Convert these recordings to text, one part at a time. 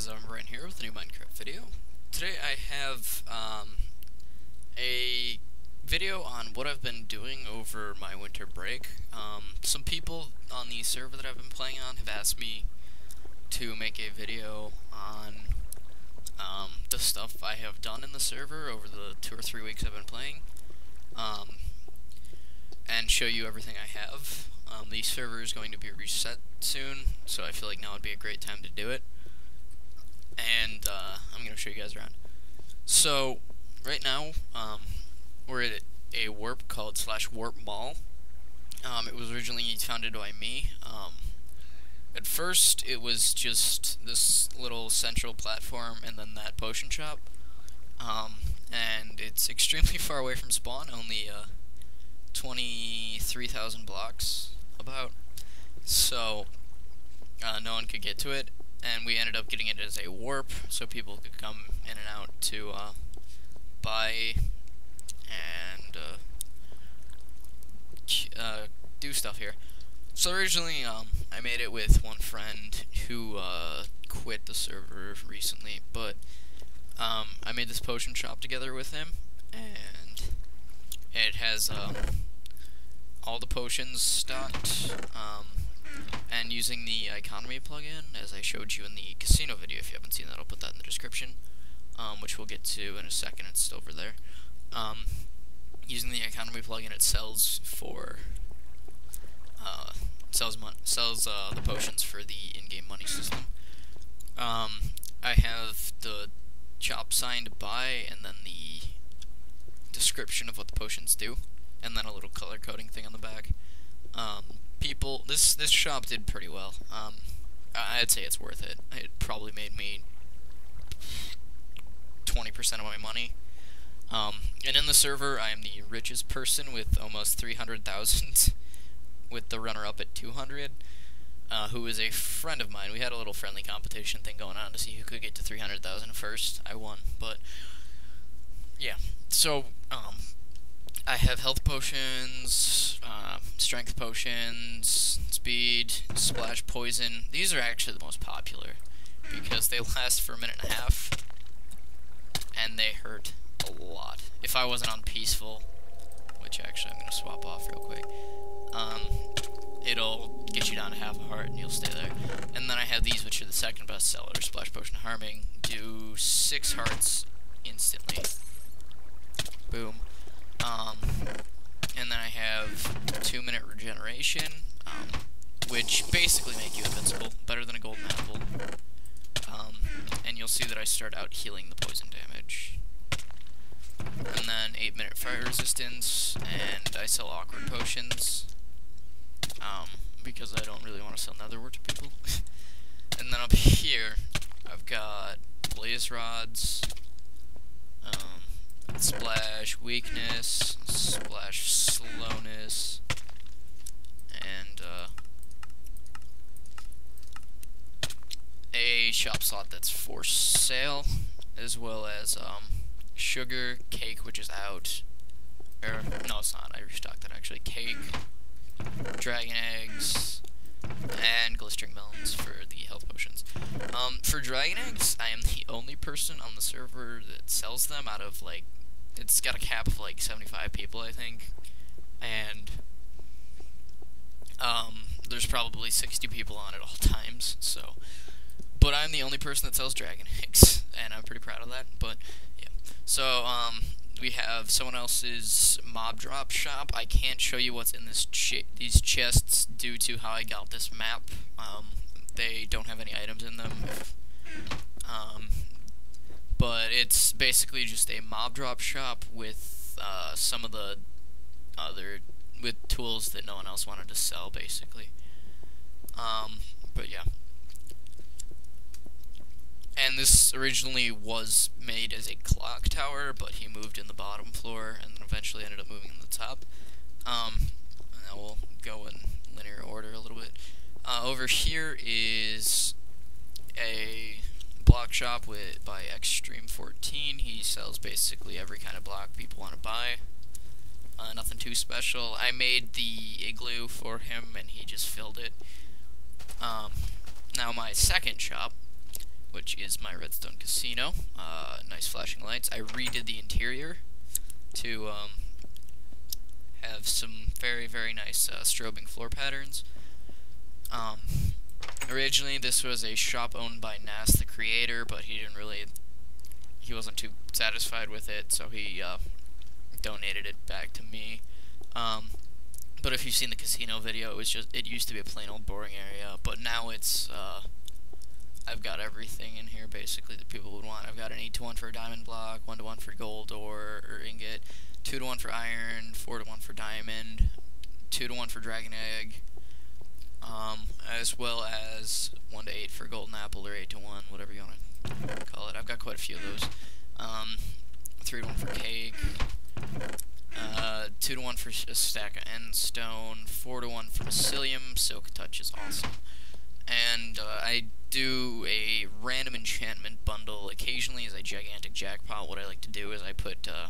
guys, I'm Brian here with a new Minecraft video. Today I have a video on what I've been doing over my winter break. Some people on the server that I've been playing on have asked me to make a video on the stuff I have done in the server over the 2 or 3 weeks I've been playing, and show you everything I have. The server is going to be reset soon, so I feel like now would be a great time to do it. And I'm going to show you guys around. So, right now, we're at a warp called /warp mall. It was originally founded by me. At first, it was just this little central platform and then that potion shop. And it's extremely far away from spawn, only 23,000 blocks, about. So, no one could get to it. And we ended up getting it as a warp, so people could come in and out to buy and do stuff here. So originally, I made it with one friend who quit the server recently, but I made this potion shop together with him, and it has all the potions stocked. And using the economy plugin, as I showed you in the casino video. If you haven't seen that, I'll put that in the description, which we'll get to in a second. It's still over there. Using the economy plugin, it sells for sells the potions for the in-game money system. I have the shop sign to buy, and then the description of what the potions do, and then a little color coding thing on the back. This shop did pretty well. I'd say it's worth it. It probably made me 20% of my money. And in the server, I am the richest person with almost 300,000, with the runner-up at 200, who is a friend of mine. We had a little friendly competition thing going on to see who could get to 300,000 first. I won, but yeah. So, I have health potions, strength potions, speed, splash poison. These are actually the most popular because they last for a minute and a half, and they hurt a lot. If I wasn't on peaceful, which actually I'm going to swap off real quick, it'll get you down to half a heart and you'll stay there. And then I have these, which are the second best seller, splash potion harming, do 6 hearts instantly. Boom. And then I have 2-minute regeneration, which basically make you invincible, better than a golden apple. And you'll see that I start out healing the poison damage. And then 8-minute fire resistance, and I sell awkward potions, because I don't really want to sell netherwort to people. And then up here, I've got blaze rods, splash weakness, splash slowness, and a shop slot that's for sale, as well as sugar, cake, which is out. Or no, it's not. I restocked that actually. Cake, dragon eggs, and glistering melons for the health potions. For dragon eggs, I am the only person on the server that sells them out of, like, it's got a cap of like 75 people, I think, and there's probably 60 people on at all times, so, but I'm the only person that sells dragon eggs, and I'm pretty proud of that. But yeah, so we have someone else's mob drop shop. I can't show you what's in these chests due to how I got this map. They don't have any items in them. But it's basically just a mob drop shop with some of the other tools that no one else wanted to sell, basically. But yeah. And this originally was made as a clock tower, but he moved in the bottom floor and then eventually ended up moving in the top. And we'll go in linear order a little bit. Over here is a block shop by Extreme14. He sells basically every kind of block people want to buy. Nothing too special. I made the igloo for him and he just filled it. Now my second shop which is my redstone casino. Nice flashing lights. I redid the interior to have some very, very nice strobing floor patterns. Originally this was a shop owned by Nas, the creator, but he wasn't too satisfied with it, so he donated it back to me. But if you've seen the casino video, it used to be a plain old boring area, but now it's I've got everything in here basically that people would want. I've got an 8-to-1 for a diamond block, 1-to-1 for gold or ingot, 2-to-1 for iron, 4-to-1 for diamond, 2-to-1 for dragon egg, as well as 1-to-8 for golden apple, or 8-to-1, whatever you want to call it. I've got quite a few of those. 3-to-1 for cake, 2-to-1 for a stack of end stone, 4-to-1 for mycelium. Silk touch is awesome. And I do a random enchantment bundle occasionally as a gigantic jackpot. What I like to do is I put a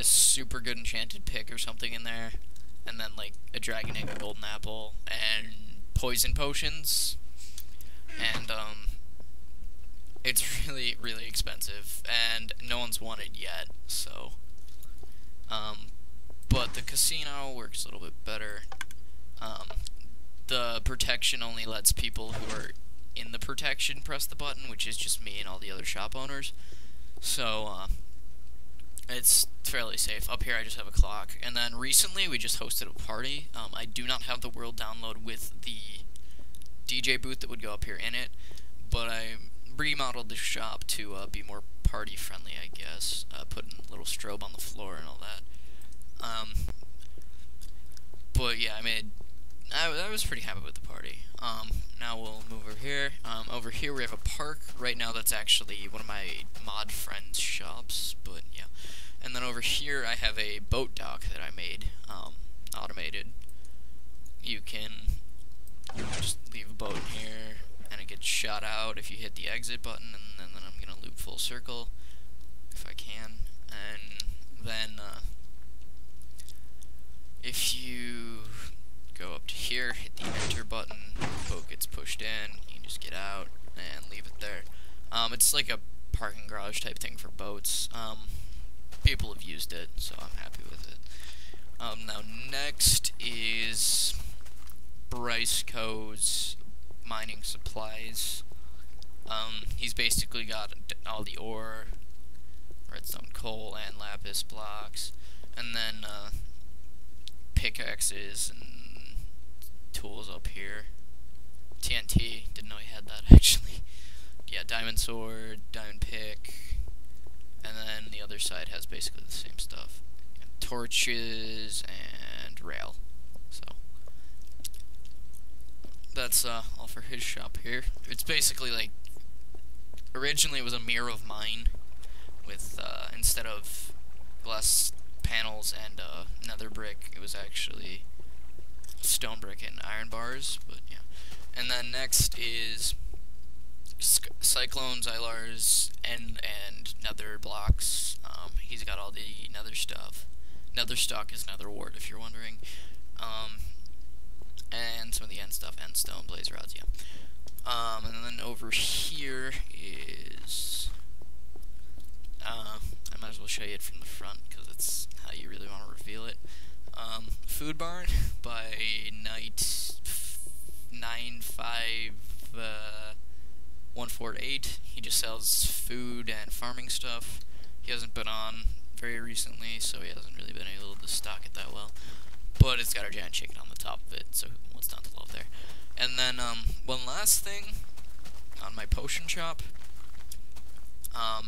super good enchanted pick or something in there, and then like a dragon egg, a golden apple, and poison potions, and it's really, really expensive, and no one's won it yet, so, but the casino works a little bit better. The protection only lets people who are in the protection press the button, which is just me and all the other shop owners, so, it's fairly safe. Up here I just have a clock, and then recently we just hosted a party. I do not have the world download with the DJ booth that would go up here in it, but I remodeled the shop to be more party friendly, I guess, putting a little strobe on the floor and all that. But yeah, I was pretty happy with the party. Now we'll move over here. Over here we have a park. Right now that's actually one of my mod friends' shops, but yeah. And then over here I have a boat dock that I made, automated. You can just leave a boat in here, and it gets shot out if you hit the exit button, and then I'm gonna loop full circle, if I can. And then, if you go up to here, hit the enter button, the boat gets pushed in, you can just get out and leave it there. It's like a parking garage type thing for boats. People have used it, so I'm happy with it. Now next is Bryce Co's mining supplies. He's basically got all the ore, redstone coal, and lapis blocks, and then pickaxes and tools up here. TNT, didn't know he had that actually. Yeah, diamond sword, diamond pick, and then the other side has basically the same stuff. Torches and rail. So that's all for his shop here. It's basically like, originally it was a mirror of mine with instead of glass panels and nether brick, it was actually stone brick and iron bars. But yeah. And then next is Cyclones, Ilars, and nether blocks. He's got all the nether stuff. Nether stock is nether wart, if you're wondering. And some of the end stuff, end stone, blaze rods, yeah. And then over here is I might as well show you it from the front because it's how you really want to reveal it. Food Barn by Knight 95148. He just sells food and farming stuff. He hasn't been on very recently, so he hasn't really been able to stock it that well. But it's got a giant chicken on the top of it, so what's not to love there? And then one last thing on my potion shop.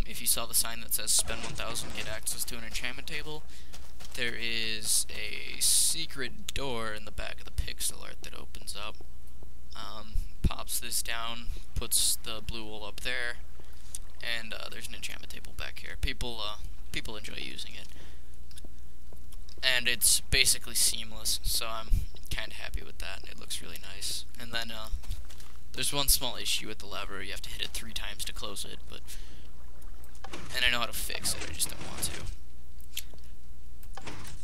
If you saw the sign that says spend 1,000, get access to an enchantment table, there is a secret door in the back of the pixel art that opens up. Pops this down, puts the blue wool up there, and there's an enchantment table back here. People enjoy using it, and it's basically seamless, so I'm kind of happy with that. It looks really nice. And then there's one small issue with the lever. You have to hit it 3 times to close it, and I know how to fix it. I just don't want to.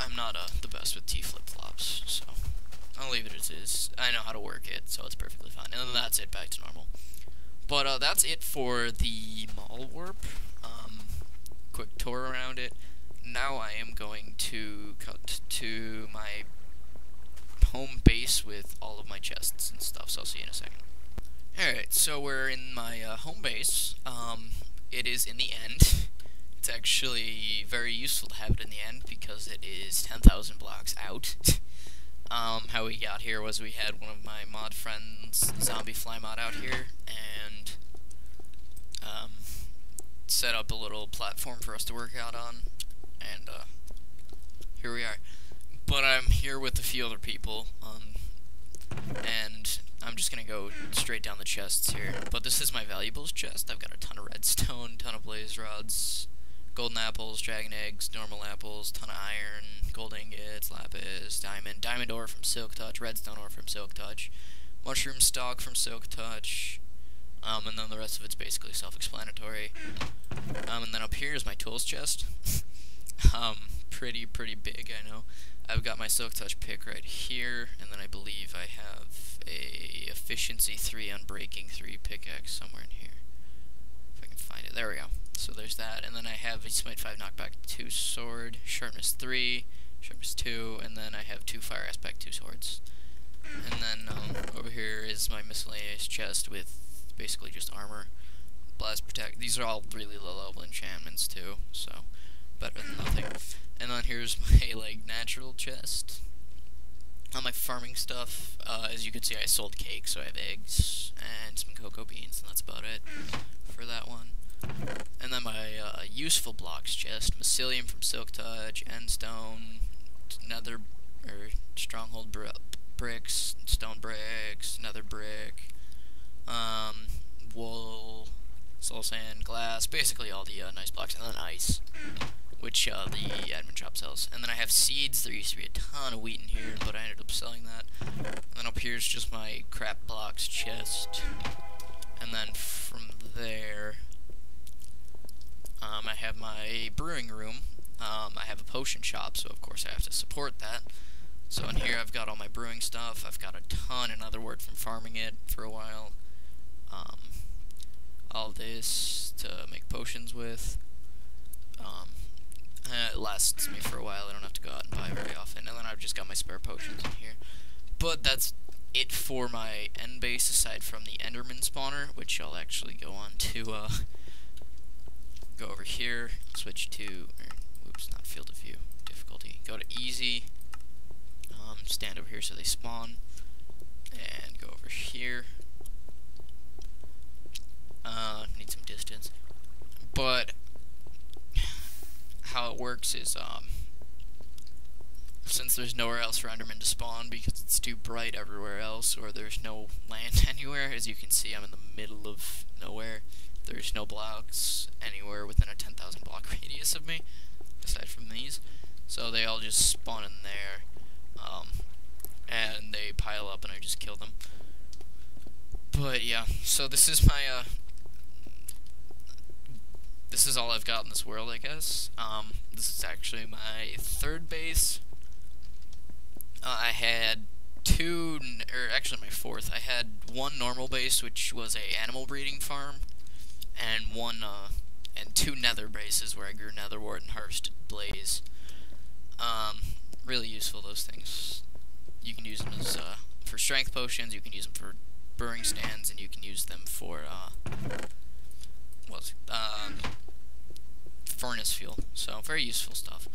I'm not the best with T flip-flops, so I'll leave it as is. I know how to work it, so it's perfectly fine. And then that's it, back to normal. But that's it for the mall warp. Quick tour around it. Now I am going to cut to my home base with all of my chests and stuff, so I'll see you in a second. Alright, so we're in my home base. It is in the end. It's actually very useful to have it in the end because it is 10,000 blocks out. How we got here was we had one of my mod friends, Zombie Fly Mod, out here, and set up a little platform for us to work out on, and here we are. But I'm here with a few other people, and I'm just gonna go straight down the chests here. But this is my valuables chest. I've got a ton of redstone, ton of blaze rods, golden apples, dragon eggs, normal apples, ton of iron, gold ingots, lapis, diamond ore from silk touch, redstone ore from silk touch, mushroom stalk from silk touch, and then the rest of it's basically self-explanatory. And then up here is my tools chest. Pretty big, I know. I've got my silk touch pick right here, and then I believe I have a efficiency 3 unbreaking 3 pickaxe somewhere in here. If I can find it. There we go. So there's that, and then I have a smite 5 knockback 2 sword, sharpness 3, sharpness 2, and then I have 2 fire aspect 2 swords. And then over here is my miscellaneous chest with basically just armor, blast protect. These are all really low level enchantments too, so better than nothing. And then here's my like natural chest. On my farming stuff, as you can see, I sold cake, so I have eggs and some cocoa beans, and that's about it for that one. And then my useful blocks chest: mycelium from silk touch, endstone, nether or stronghold bricks, stone bricks, nether brick, wool, soul sand, glass, basically all the nice blocks, and then ice, which the admin shop sells. And then I have seeds. There used to be a ton of wheat in here, but I ended up selling that. And then up here is just my crap blocks chest. And then from there, I have my brewing room. I have a potion shop, so of course I have to support that. So in here I've got all my brewing stuff. I've got a ton, in other words, from farming it for a while. All this to make potions with. It lasts me for a while. I don't have to go out and buy very often. And then I've just got my spare potions in here. But that's it for my end base, aside from the Enderman spawner, which I'll actually go on to go over here, switch to, oops, not field of view, difficulty. Go to easy. Stand over here so they spawn, and go over here. Need some distance. But how it works is, since there's nowhere else for Enderman to spawn because it's too bright everywhere else, or there's no land anywhere, as you can see, I'm in the middle of nowhere. There's no blocks anywhere within a 10,000 block radius of me, aside from these. So they all just spawn in there, and they pile up and I just kill them. But yeah, so this is my, this is all I've got in this world, I guess. This is actually my third base. I had two, or actually my fourth. I had one normal base, which was a animal breeding farm, and and two nether bases where I grew nether wart and harvested blaze. Really useful, those things. You can use them as, for strength potions, you can use them for brewing stands, and you can use them for, furnace fuel. So, very useful stuff.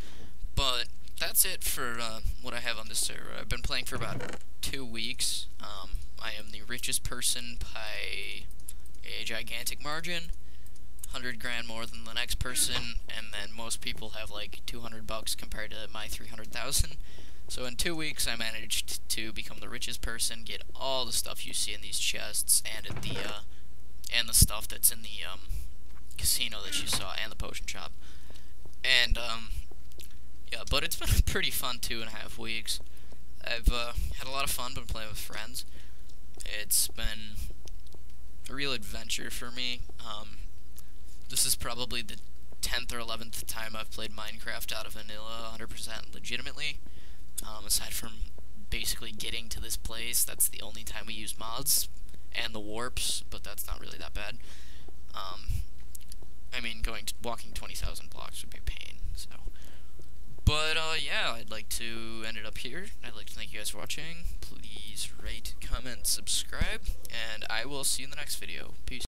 But that's it for what I have on this server. I've been playing for about 2 weeks. I am the richest person by a gigantic margin, 100 grand more than the next person, and then most people have like 200 bucks compared to my 300,000. So in 2 weeks, I managed to become the richest person, get all the stuff you see in these chests, and at the and the stuff that's in the casino that you saw, and the potion shop. And yeah, but it's been a pretty fun 2.5 weeks. I've had a lot of fun, been playing with friends. It's been a real adventure for me. This is probably the 10th or 11th time I've played Minecraft out of vanilla 100% legitimately. Aside from basically getting to this place, that's the only time we use mods. and the warps, but that's not really that bad. I mean, walking 20,000 blocks would be a pain, so. But, yeah, I'd like to end it up here. I'd like to thank you guys for watching. Please rate, comment, subscribe, and I will see you in the next video. Peace.